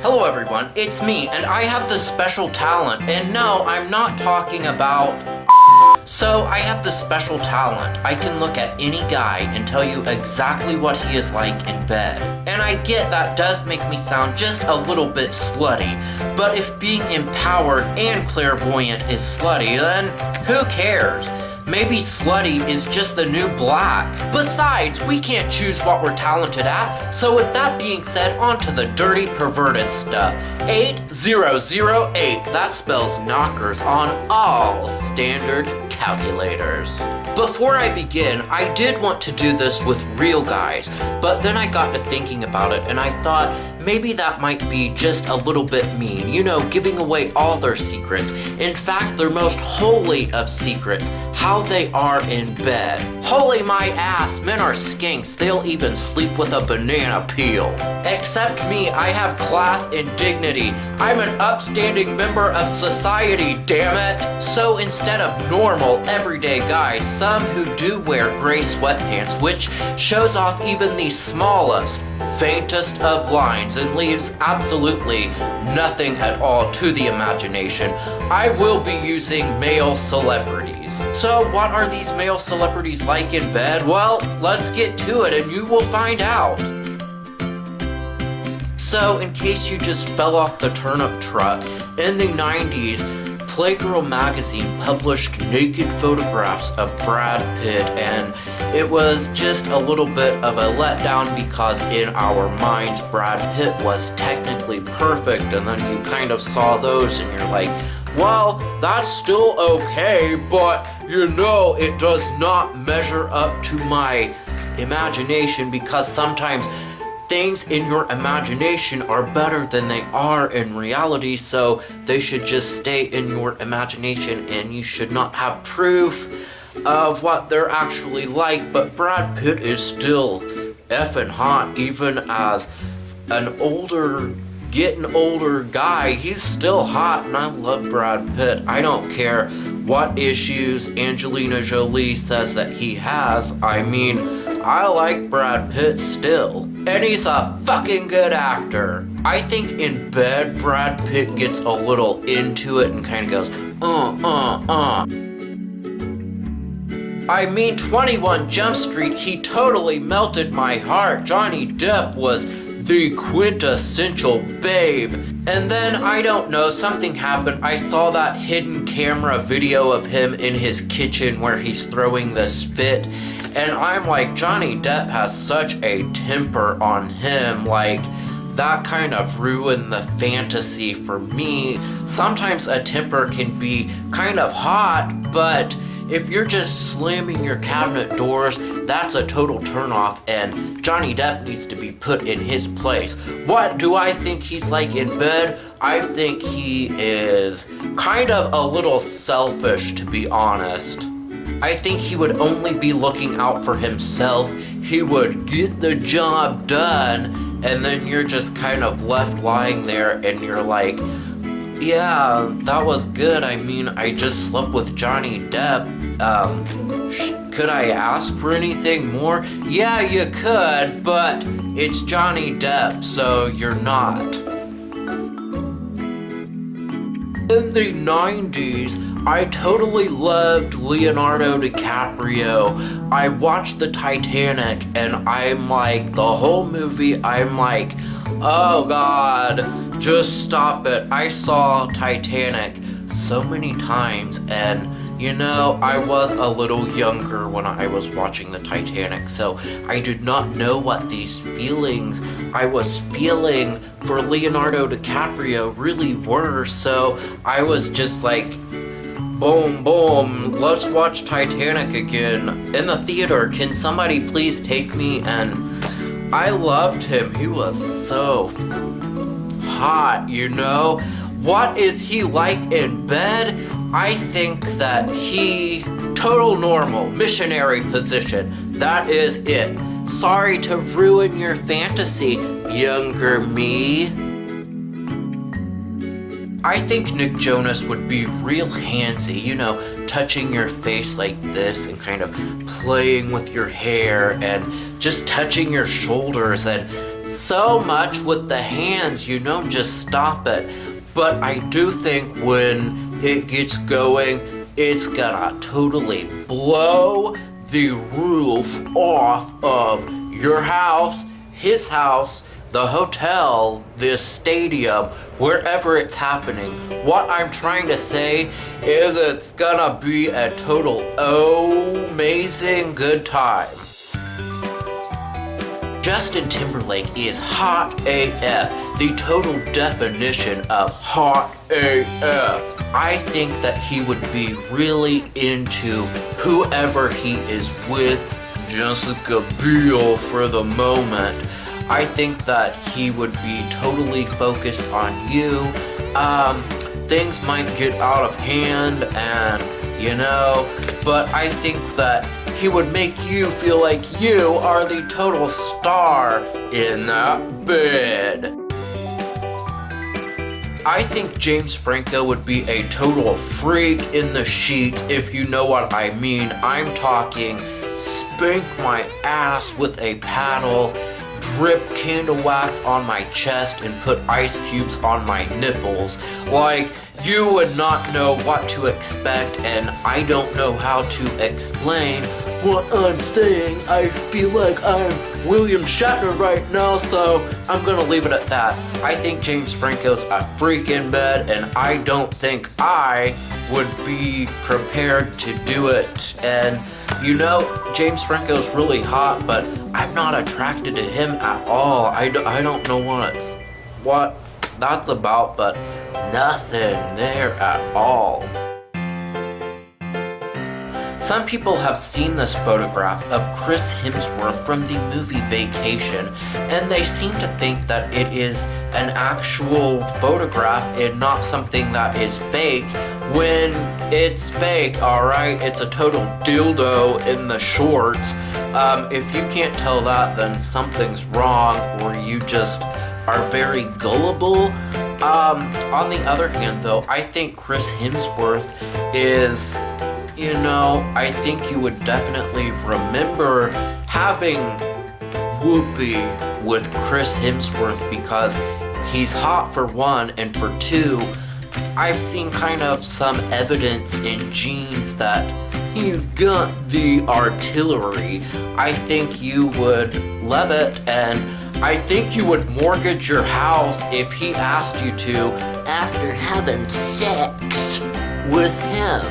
Hello everyone, it's me, and I have this special talent, and no, I'm not talking about... So, I have this special talent. I can look at any guy and tell you exactly what he is like in bed. And I get that does make me sound just a little bit slutty, but if being empowered and clairvoyant is slutty, then who cares? Maybe slutty is just the new black. Besides, we can't choose what we're talented at, so with that being said, on to the dirty, perverted stuff. 8008, that spells knockers on all standard calculators. Before I begin, I did want to do this with real guys, but then I got to thinking about it and I thought maybe that might be just a little bit mean, you know, giving away all their secrets. In fact, their most holy of secrets, how they are in bed. Holy my ass, men are skinks, they'll even sleep with a banana peel. Except me, I have class and dignity. I'm an upstanding member of society, damn it. So instead of normal, everyday guys, some who do wear gray sweatpants, which shows off even the smallest, faintest of lines and leaves absolutely nothing at all to the imagination, I will be using male celebrities. So what are these male celebrities like in bed? Well, let's get to it and you will find out. So, in case you just fell off the turnip truck, in the 90s, Playgirl magazine published naked photographs of Brad Pitt, and it was just a little bit of a letdown because in our minds Brad Pitt was technically perfect, and then you kind of saw those and you're like, well, that's still okay, but you know, it does not measure up to my imagination because sometimes things in your imagination are better than they are in reality, so they should just stay in your imagination and you should not have proof of what they're actually like. But Brad Pitt is still effing hot, even as an getting older guy. He's still hot, and I love Brad Pitt. I don't care what issues Angelina Jolie says that he has. I mean, I like Brad Pitt still. And he's a fucking good actor. I think in bed, Brad Pitt gets a little into it and kind of goes, I mean, 21 Jump Street, he totally melted my heart. Johnny Depp was the quintessential babe. And then, I don't know, something happened. I saw that hidden camera video of him in his kitchen where he's throwing this fit. And I'm like, Johnny Depp has such a temper on him, like, that kind of ruined the fantasy for me. Sometimes a temper can be kind of hot, but if you're just slamming your cabinet doors, that's a total turnoff, and Johnny Depp needs to be put in his place. What do I think he's like in bed? I think he is kind of a little selfish, to be honest. I think he would only be looking out for himself. He would get the job done, and then you're just kind of left lying there, and you're like, yeah, that was good. I mean, I just slept with Johnny Depp. Could I ask for anything more? Yeah, you could, but it's Johnny Depp, so you're not. In the 90s, I totally loved Leonardo DiCaprio. I watched the Titanic, and I'm like, the whole movie, I'm like, oh God, just stop it. I saw Titanic so many times, and you know, I was a little younger when I was watching the Titanic, so I did not know what these feelings I was feeling for Leonardo DiCaprio really were, so I was just like, boom, boom, let's watch Titanic again in the theater. Can somebody please take me? And I loved him. He was so hot, you know? What is he like in bed? I think that he, total normal, missionary position, that is it. Sorry to ruin your fantasy, younger me. I think Nick Jonas would be real handsy, you know, touching your face like this and kind of playing with your hair and just touching your shoulders and so much with the hands, just stop it. But I do think when it gets going, it's gonna totally blow the roof off of your house, his house, the hotel, this stadium, wherever it's happening. What I'm trying to say is it's gonna be a total amazing good time. Justin Timberlake is hot AF, the total definition of hot AF. I think that he would be really into whoever he is with, Jessica Biel for the moment. I think that he would be totally focused on you. Things might get out of hand and, but I think that he would make you feel like you are the total star in that bed. I think James Franco would be a total freak in the sheets, if you know what I mean. I'm talking spank my ass with a paddle, drip candle wax on my chest, and put ice cubes on my nipples. Like, you would not know what to expect, and I don't know how to explain what I'm saying. I feel like I'm William Shatner right now, so I'm gonna leave it at that. I think James Franco's a freak in bed, and I don't think I would be prepared to do it. And James Franco's really hot, but I'm not attracted to him at all. I don't know what that's about, but nothing there at all. Some people have seen this photograph of Chris Hemsworth from the movie Vacation, and they seem to think that it is an actual photograph and not something that is fake, when it's fake, alright? It's a total dildo in the shorts. If you can't tell that, then something's wrong, or you just are very gullible. On the other hand, though, I think Chris Hemsworth is, I think you would definitely remember having whoopee with Chris Hemsworth, because he's hot for one, and for two, I've seen kind of some evidence in genes that he's got the artillery. I think you would love it, and I think you would mortgage your house if he asked you to after having sex with him.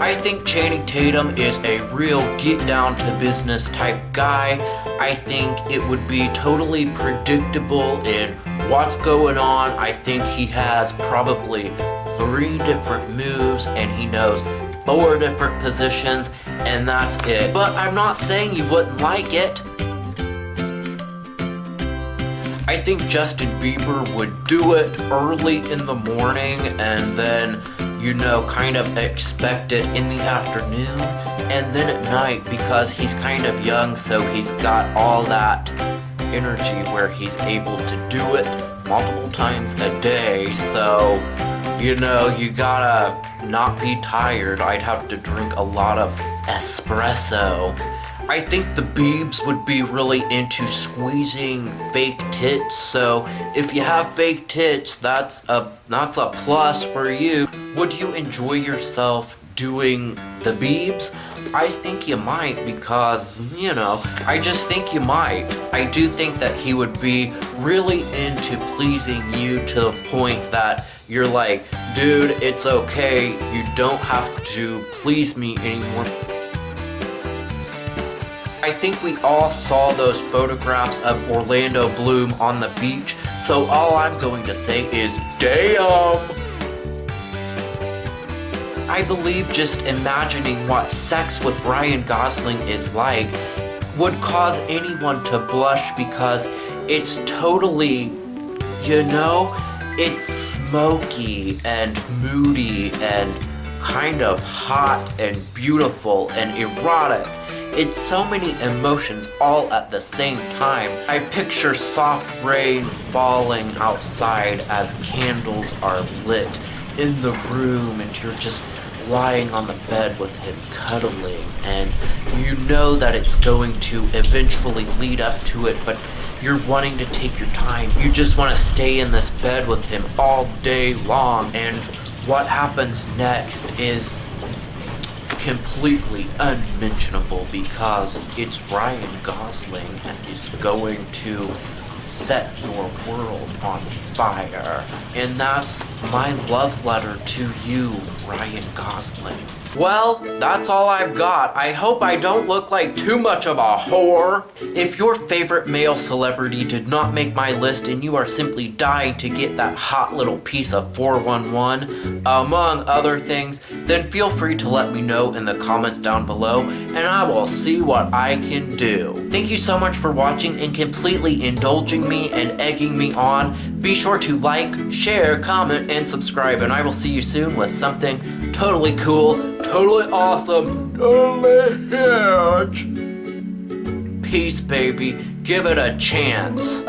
I think Channing Tatum is a real get-down-to-business type guy. I think it would be totally predictable in what's going on. I think he has probably 3 different moves, and he knows 4 different positions, and that's it. But I'm not saying you wouldn't like it. I think Justin Bieber would do it early in the morning, and then kind of expect it in the afternoon, and then at night, because he's kind of young, so he's got all that energy where he's able to do it multiple times a day. So, you gotta not be tired. I'd have to drink a lot of espresso. I think the Biebs would be really into squeezing fake tits, so if you have fake tits, that's a plus for you. Would you enjoy yourself doing the Biebs? I think you might, because, I just think you might. I do think that he would be really into pleasing you to the point that you're like, dude, it's okay, you don't have to please me anymore. I think we all saw those photographs of Orlando Bloom on the beach, so all I'm going to say is, damn! I believe just imagining what sex with Ryan Gosling is like would cause anyone to blush, because it's totally, it's smoky and moody and kind of hot and beautiful and erotic. It's so many emotions all at the same time. I picture soft rain falling outside as candles are lit in the room, and you're just lying on the bed with him cuddling, and you know that it's going to eventually lead up to it, but you're wanting to take your time. You just want to stay in this bed with him all day long, and what happens next is completely unmentionable because it's Ryan Gosling and it's going to set your world on fire. And that's my love letter to you, Ryan Gosling. Well, that's all I've got. I hope I don't look like too much of a whore. If your favorite male celebrity did not make my list and you are simply dying to get that hot little piece of 411, among other things, then feel free to let me know in the comments down below, and I will see what I can do. Thank you so much for watching and completely indulging me and egging me on. Be sure to like, share, comment, and subscribe, and I will see you soon with something totally cool, totally awesome, totally huge. Peace, baby. Give it a chance.